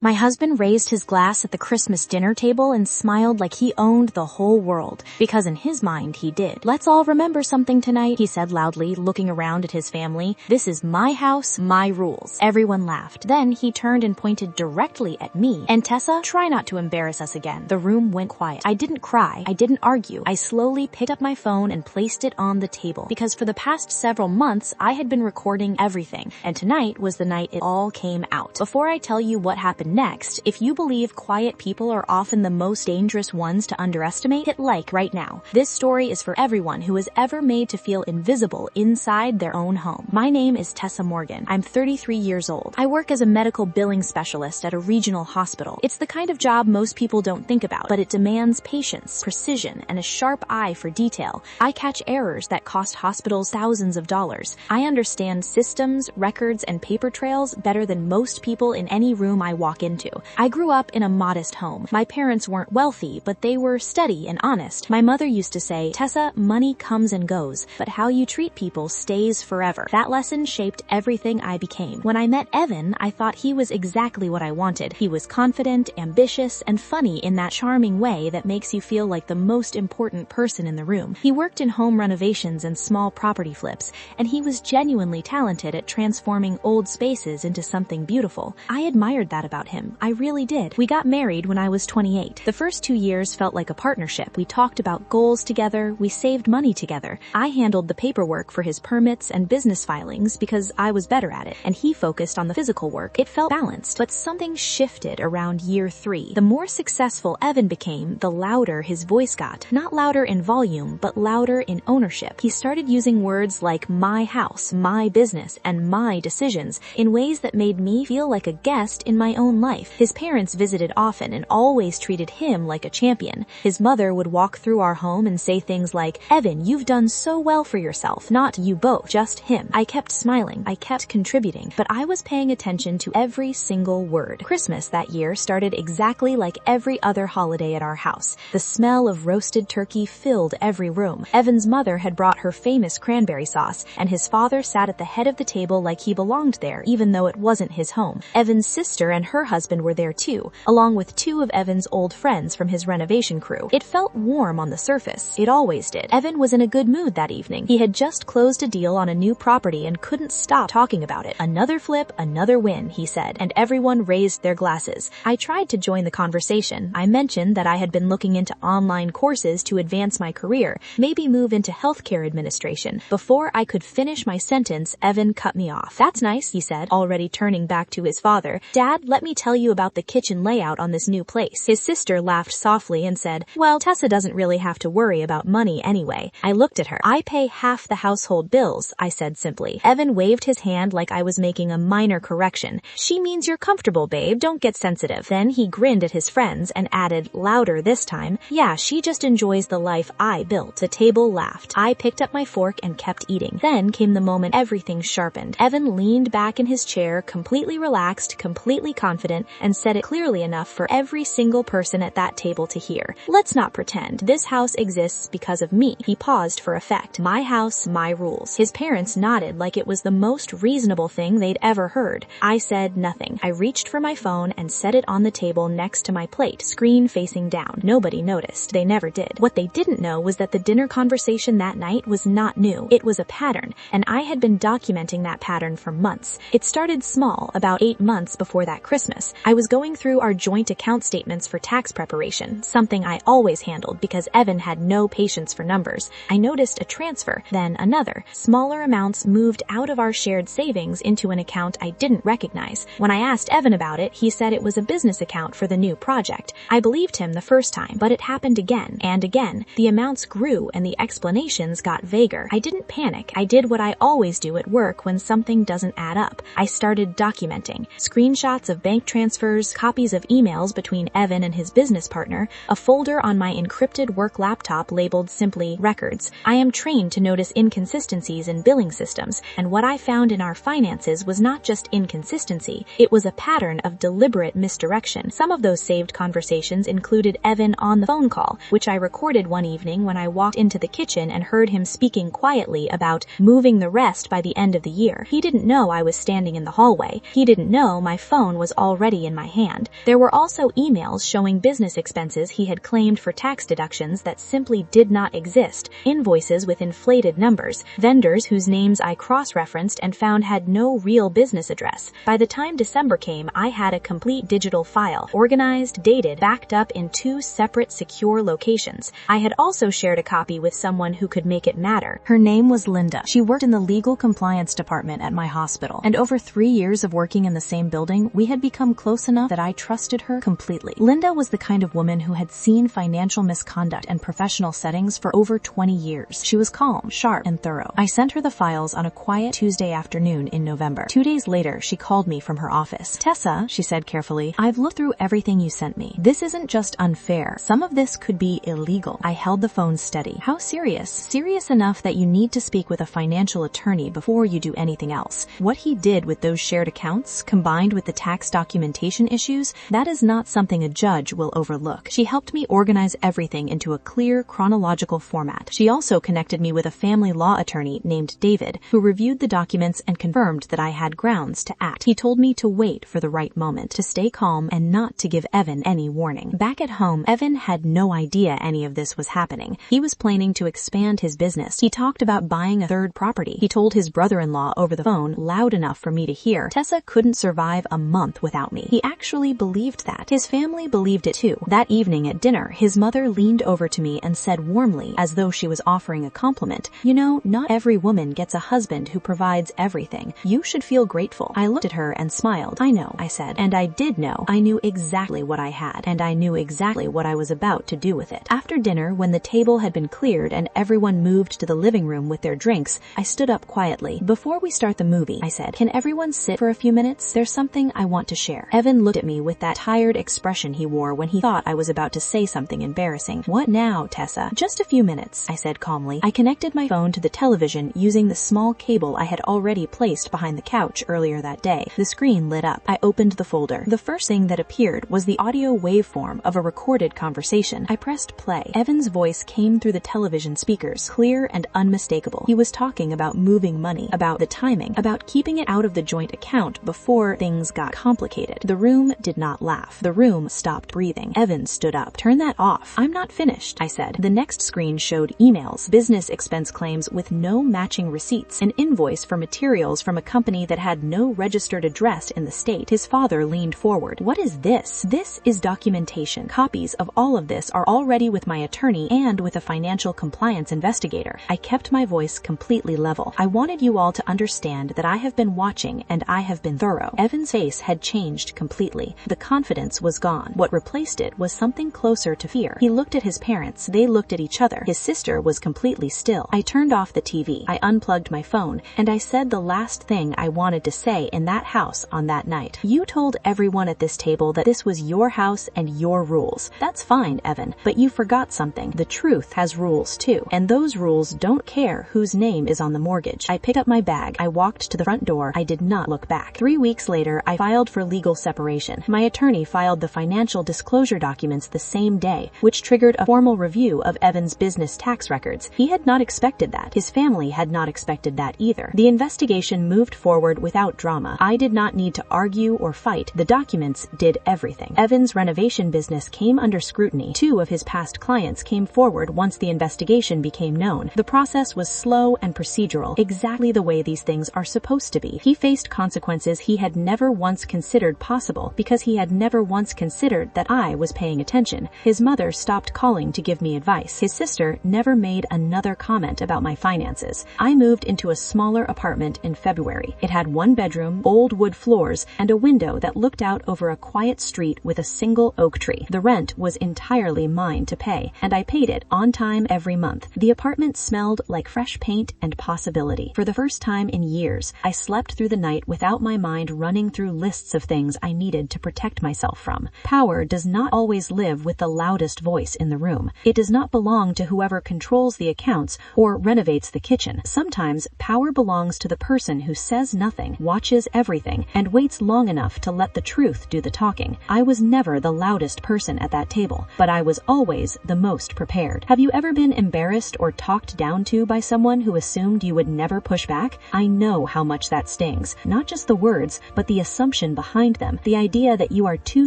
My husband raised his glass at the Christmas dinner table and smiled like he owned the whole world, because in his mind he did. "Let's all remember something tonight," he said loudly, looking around at his family. "This is my house, my rules." Everyone laughed. Then he turned and pointed directly at me. "And Tessa, try not to embarrass us again." The room went quiet. I didn't cry. I didn't argue. I slowly picked up my phone and placed it on the table, because for the past several months I had been recording everything, and tonight was the night it all came out. Before I tell you what happened next, if you believe quiet people are often the most dangerous ones to underestimate, hit like right now. This story is for everyone who is ever made to feel invisible inside their own home. My name is Tessa Morgan. I'm 33 years old. I work as a medical billing specialist at a regional hospital. It's the kind of job most people don't think about, but it demands patience, precision, and a sharp eye for detail. I catch errors that cost hospitals thousands of dollars. I understand systems, records, and paper trails better than most people in any room I walk into. I grew up in a modest home. My parents weren't wealthy, but they were steady and honest. My mother used to say, "Tessa, money comes and goes, but how you treat people stays forever." That lesson shaped everything I became. When I met Evan, I thought he was exactly what I wanted. He was confident, ambitious, and funny in that charming way that makes you feel like the most important person in the room. He worked in home renovations and small property flips, and he was genuinely talented at transforming old spaces into something beautiful. I admired that about him. I really did. We got married when I was 28. The first 2 years felt like a partnership. We talked about goals together. We saved money together. I handled the paperwork for his permits and business filings because I was better at it, and he focused on the physical work. It felt balanced, but something shifted around year 3. The more successful Evan became, the louder his voice got. Not louder in volume, but louder in ownership. He started using words like my house, my business, and my decisions in ways that made me feel like a guest in my own life. His parents visited often and always treated him like a champion. His mother would walk through our home and say things like, "Evan, you've done so well for yourself." Not you both, just him. I kept smiling. I kept contributing, but I was paying attention to every single word. Christmas that year started exactly like every other holiday at our house. The smell of roasted turkey filled every room. Evan's mother had brought her famous cranberry sauce, and his father sat at the head of the table like he belonged there, even though it wasn't his home. Evan's sister and her husband were there too, along with 2 of Evan's old friends from his renovation crew. It felt warm on the surface. It always did. Evan was in a good mood that evening. He had just closed a deal on a new property and couldn't stop talking about it. "Another flip, another win," he said, and everyone raised their glasses. I tried to join the conversation. I mentioned that I had been looking into online courses to advance my career, maybe move into healthcare administration. Before I could finish my sentence, Evan cut me off. "That's nice," he said, already turning back to his father. "Dad, let me tell you about the kitchen layout on this new place." His sister laughed softly and said, "Well, Tessa doesn't really have to worry about money anyway." I looked at her. "I pay half the household bills," I said simply. Evan waved his hand like I was making a minor correction. "She means you're comfortable, babe. Don't get sensitive." Then he grinned at his friends and added, louder this time, "Yeah, she just enjoys the life I built." The table laughed. I picked up my fork and kept eating. Then came the moment everything sharpened. Evan leaned back in his chair, completely relaxed, completely confident, and said it clearly enough for every single person at that table to hear. "Let's not pretend. This house exists because of me." He paused for effect. "My house, my rules." His parents nodded like it was the most reasonable thing they'd ever heard. I said nothing. I reached for my phone and set it on the table next to my plate, screen facing down. Nobody noticed. They never did. What they didn't know was that the dinner conversation that night was not new. It was a pattern, and I had been documenting that pattern for months. It started small, about 8 months before that Christmas. I was going through our joint account statements for tax preparation, something I always handled because Evan had no patience for numbers. I noticed a transfer, then another. Smaller amounts moved out of our shared savings into an account I didn't recognize. When I asked Evan about it, he said it was a business account for the new project. I believed him the first time, but it happened again and again. The amounts grew and the explanations got vaguer. I didn't panic. I did what I always do at work when something doesn't add up. I started documenting. Screenshots of bank transfers, copies of emails between Evan and his business partner, a folder on my encrypted work laptop labeled simply records. I am trained to notice inconsistencies in billing systems, and what I found in our finances was not just inconsistency, it was a pattern of deliberate misdirection. Some of those saved conversations included Evan on the phone call, which I recorded one evening when I walked into the kitchen and heard him speaking quietly about moving the rest by the end of the year. He didn't know I was standing in the hallway. He didn't know my phone was already already in my hand. There were also emails showing business expenses he had claimed for tax deductions that simply did not exist, invoices with inflated numbers, vendors whose names I cross-referenced and found had no real business address. By the time December came, I had a complete digital file, organized, dated, backed up in 2 separate secure locations. I had also shared a copy with someone who could make it matter. Her name was Linda. She worked in the legal compliance department at my hospital, and over 3 years of working in the same building, we had become close enough that I trusted her completely. Linda was the kind of woman who had seen financial misconduct and professional settings for over 20 years. She was calm, sharp, and thorough. I sent her the files on a quiet Tuesday afternoon in November. 2 days later, she called me from her office. "Tessa," she said carefully, "I've looked through everything you sent me. This isn't just unfair. Some of this could be illegal." I held the phone steady. "How serious?" "Serious enough that you need to speak with a financial attorney before you do anything else. What he did with those shared accounts, combined with the tax documentation issues, that is not something a judge will overlook." She helped me organize everything into a clear, chronological format. She also connected me with a family law attorney named David, who reviewed the documents and confirmed that I had grounds to act. He told me to wait for the right moment, to stay calm, and not to give Evan any warning. Back at home, Evan had no idea any of this was happening. He was planning to expand his business. He talked about buying a third property. He told his brother-in-law over the phone, loud enough for me to hear, Tessa couldn't survive a month without me. He actually believed that. His family believed it too. That evening at dinner, his mother leaned over to me and said warmly, as though she was offering a compliment, "You know, not every woman gets a husband who provides everything. You should feel grateful." I looked at her and smiled. "I know," I said. And I did know. I knew exactly what I had, and I knew exactly what I was about to do with it. After dinner, when the table had been cleared and everyone moved to the living room with their drinks, I stood up quietly. "Before we start the movie," I said, "can everyone sit for a few minutes? There's something I want to share." Evan looked at me with that tired expression he wore when he thought I was about to say something embarrassing. "What now, Tessa?" "Just a few minutes," I said calmly. I connected my phone to the television using the small cable I had already placed behind the couch earlier that day. The screen lit up. I opened the folder. The first thing that appeared was the audio waveform of a recorded conversation. I pressed play. Evan's voice came through the television speakers, clear and unmistakable. He was talking about moving money, about the timing, about keeping it out of the joint account before things got complicated. The room did not laugh. The room stopped breathing. Evan stood up. "Turn that off." "I'm not finished," I said. The next screen showed emails, business expense claims with no matching receipts, an invoice for materials from a company that had no registered address in the state. His father leaned forward. "What is this?" "This is documentation. Copies of all of this are already with my attorney and with a financial compliance investigator." I kept my voice completely level. "I wanted you all to understand that I have been watching and I have been thorough." Evan's face had changed completely. The confidence was gone. What replaced it was something closer to fear. He looked at his parents. They looked at each other. His sister was completely still. I turned off the TV. I unplugged my phone, and I said the last thing I wanted to say in that house on that night. "You told everyone at this table that this was your house and your rules. That's fine, Evan, but you forgot something. The truth has rules too, and those rules don't care whose name is on the mortgage." I picked up my bag. I walked to the front door. I did not look back. 3 weeks later, I filed for legal separation. My attorney filed the financial disclosure documents the same day, which triggered a formal review of Evan's business tax records. He had not expected that. His family had not expected that either. The investigation moved forward without drama. I did not need to argue or fight. The documents did everything. Evan's renovation business came under scrutiny. 2 of his past clients came forward once the investigation became known. The process was slow and procedural, exactly the way these things are supposed to be. He faced consequences he had never once considered possible because he had never once considered that I was paying attention. His mother stopped calling to give me advice. His sister never made another comment about my finances. I moved into a smaller apartment in February. It had 1 bedroom, old wood floors, and a window that looked out over a quiet street with a single oak tree. The rent was entirely mine to pay, and I paid it on time every month. The apartment smelled like fresh paint and possibility. For the first time in years, I slept through the night without my mind running through lists of things I needed to protect myself from. Power does not always live with the loudest voice in the room. It does not belong to whoever controls the accounts or renovates the kitchen. Sometimes power belongs to the person who says nothing, watches everything, and waits long enough to let the truth do the talking. I was never the loudest person at that table, but I was always the most prepared. Have you ever been embarrassed or talked down to by someone who assumed you would never push back? I know how much that stings. Not just the words, but the assumption behind behind them, the idea that you are too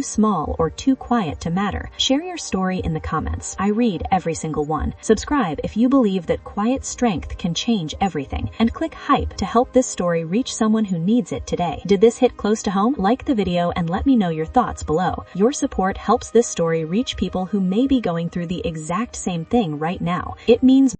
small or too quiet to matter. Share your story in the comments. I read every single one. Subscribe if you believe that quiet strength can change everything, and click hype to help this story reach someone who needs it today. Did this hit close to home? Like the video and let me know your thoughts below. Your support helps this story reach people who may be going through the exact same thing right now. It means